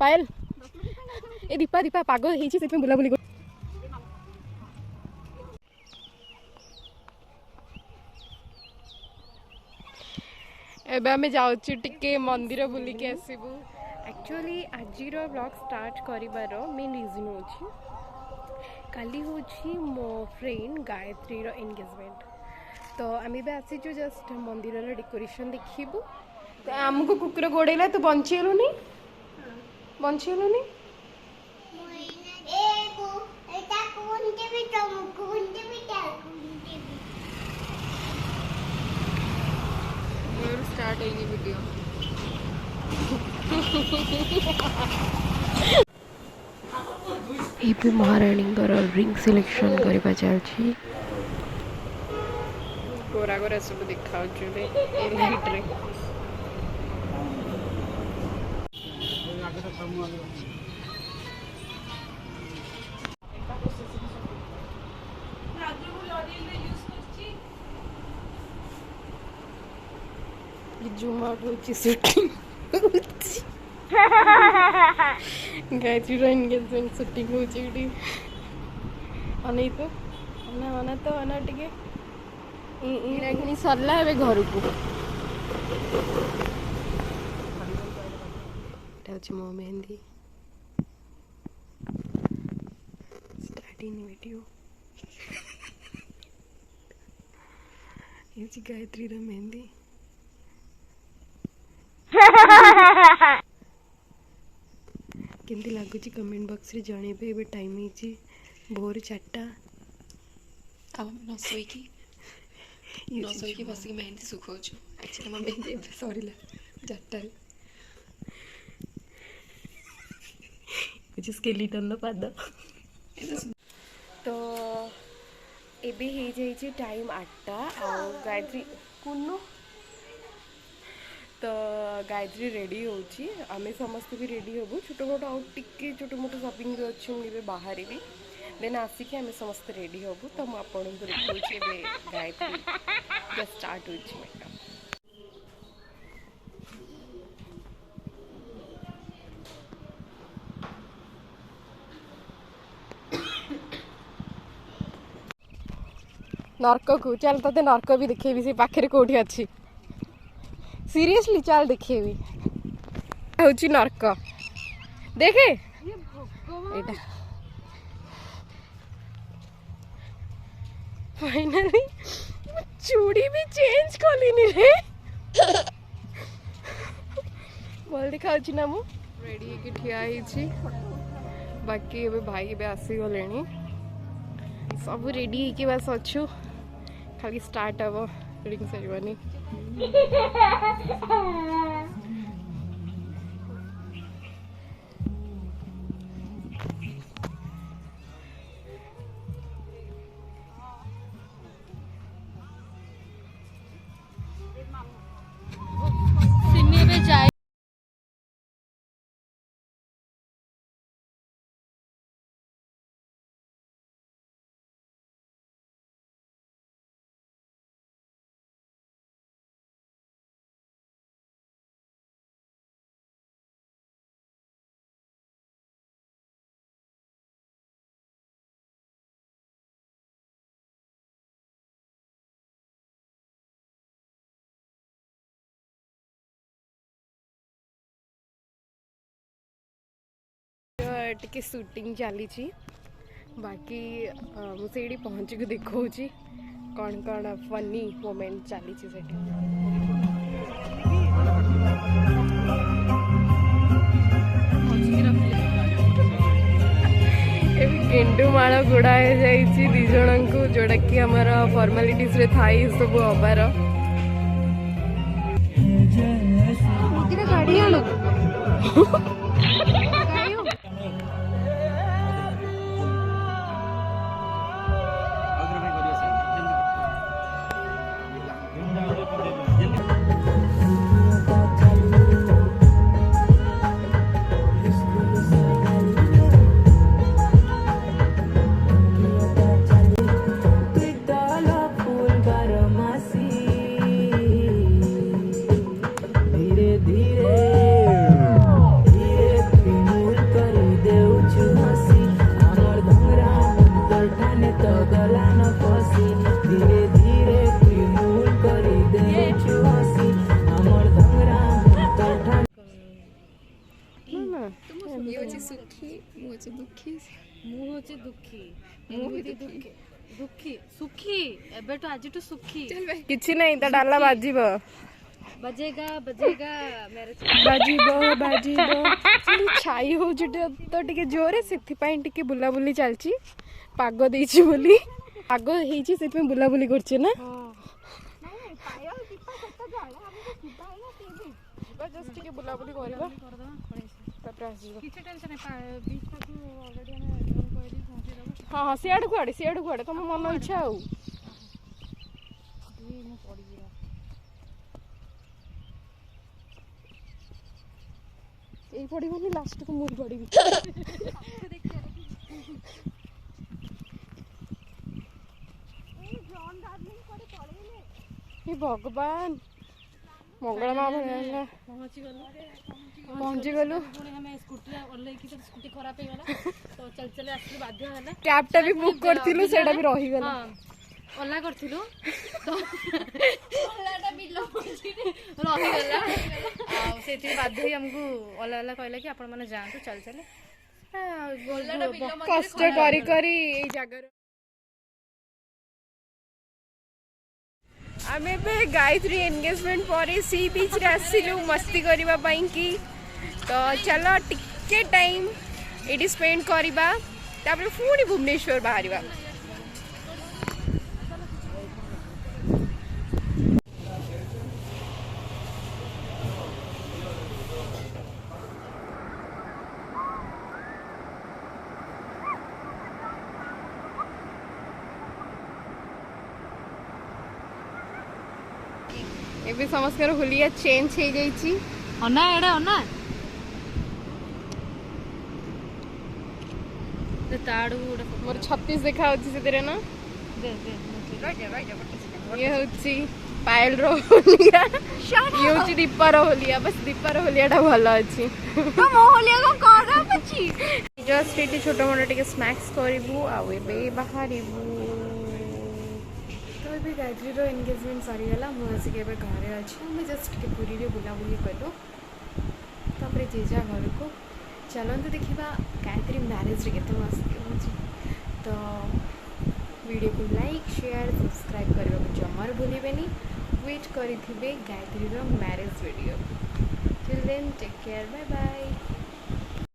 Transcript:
पायल ए दीपा दीपा पाग होइछि से बुला बुली एबे आमे जाउछि टिके मंदिर बुली के आसीबू। एक्चुअली आजिर ब्लॉग स्टार्ट करिवार मेन रीजन होछि काली होछि मो फ्रेंड गायत्री रो एंगेजमेंट। तो आमे बे आसीछु जस्ट मंदिर रो डेकोरेशन देखिबू। तो आमको कुकुर गोड़ेला तू बंचिलुनी बंचिलुनी स्टार्ट होगी वीडियो। ये महाराणी रिंग सिलेक्शन करवा चलछि। गोरा गोरा सब देखा लाइट रे जूम आउट होची शूटिंग गायत्री रो एंगेजमेंट शूटिंग होची डी अनै तो अना तो अना टिके इराकिनी सरला एबे घर को टाच मो मेहंदी स्टार्टिंग वीडियो ये गायत्री रो मेहंदी केमती लगुच कमेंट बॉक्स रे जणेबे। एबे टाइम हिची भोर 4टा अब न सोईकी बस की मेहंदी सुखाउछु। अच्छा हम मेहंदी एबे सरीला 4टा रे स्केलेटन नो पाद। तो एबे हे जाई टाइम 8टा आ गायत्री कुनो तो गायत्री रेडी होची आमे समस्त भी रेडी होबु। छोटो मोटो आउ टिके छोटो मोटो शॉपिंग रे अछि एबे बाहर भी देन आसिक आमे समस्त रेडी होबु। तो म आपन को देखौची एबे गायत्री जस्ट स्टार्ट होची मेकअप। नर्क को चल तते नर्क भी देखेबी से पाखरे कोठी अछि। सीरियसली चल देखेबी होची नर्क देखे एटा फाइनली चूड़ी भी चेंज कलिनी रे बोल देखा अछि ना मु रेडी के ठिया हिची। बाकी एबे भाई एबे आसी गलेनी सब रेडी के बस अछु खाली स्टार्ट हबो रिंग सेरेमनी। सिन्नी में जाए टिके शूटिंग चली बाकी मुझे पहुँच के देखा कौन कौन फनी मोमेंट चली गेंडुमाल गुड़ा दी जन को जोड़ा कि आमर फॉर्मालिटीज रे थाई सब हबार गाड़ी आलो धीरे धीरे ମୁଁ ହଉଛି ଦୁଃଖୀ ଏମିତି ଦୁଃଖୀ ଦୁଃଖୀ ସୁଖୀ ଏବେଠୁ ଆଜିଠୁ ସୁଖୀ କିଛି ନାହିଁ ତା ଡାଲା ବାଜିବ ବଜେଗା ବଜେଗା ମ୍ୟାରେଜ ବାଜିବ ବାଜିବ ଛାଇ ହଉଛି ତ ଟିକେ ଜୋରେ ସେଥିପାଇଁ ଟିକେ ବୁଲାବୁଲି ଚାଲିଛି ପାଗ ଦେଇଛି ବୋଲି ପାଗ ହେଇଛି ସେଥିପାଇଁ ବୁଲାବୁଲି କରୁଛି ନା ଟିକେ ବୁଲାବୁଲି କରିବା ତାପରେ ଆସିଯିବ କିଛି ଟେନସନ୍ ନାହିଁ ବିଚ୍ ପାଖକୁ ଅଲରେଡ଼ି ଆମେ କହିଲି ପହଞ୍ଚେଇଦେବୁ ହଁ ହଁ ସିଆଡ଼ୁ କୁଆଡ଼େ ତମ ମନ ଇଚ୍ଛା ଆଉ ମୁଁ ପଡ଼ିଯିବା ଏଇ ପଡ଼ିବନି ଲାଷ୍ଟକୁ ମୁଁ ପଡ଼ିବି हे भगवान मंगल माँ भैया पहुँची गलु स्कूटी खराब हो गला तो चल चल आसी बाध्य होला कैबटा भी बुक करथिलु सेटा भी रही गला ओला करथिलु तो ओलाटा बिलो रही गला आ सेति बाध्य ही हमको ओला ओला कहला कि आपण माने जांतु चल चल ओलाटा बिलो कष्ट करी करी ए जगह आमे बे गायत्री एंगेजमेंट पर सी बीच रे आसिलु मस्ती करबा पई की तो चलो टिके टाइम एडी स्पेंड करबा तापर पुणी भुवनेश्वर बाहरिबा एबे समस्कर होलिया चेंज हो जाइछि अना एडा अना दे ताडू मोर 36 देखा होछि सेतरे ना दे दे ये होछि पायल रो होलिया ये होछि दीपा रो होलिया बस दीपा रो होलियाटा भलो अछि तो मो होलिया को करा पछि जस्ट एटी छोटो मोटो टिके स्नैक्स करबू आ एबे बाहरिबू भी गायत्री एंगेजमेंट सरीगला मुझे के घरे अच्छे मैं जस्ट के पूरी रे बुलाबुली कलु तापर जेजा घर को चलते देखा गायत्री मैरिज रे केते मस्ती हो तो वीडियो को लाइक शेयर सब्सक्राइब करने को जमार भूलें वेट करेंगे Gayatri marriage video till then take care bye bye.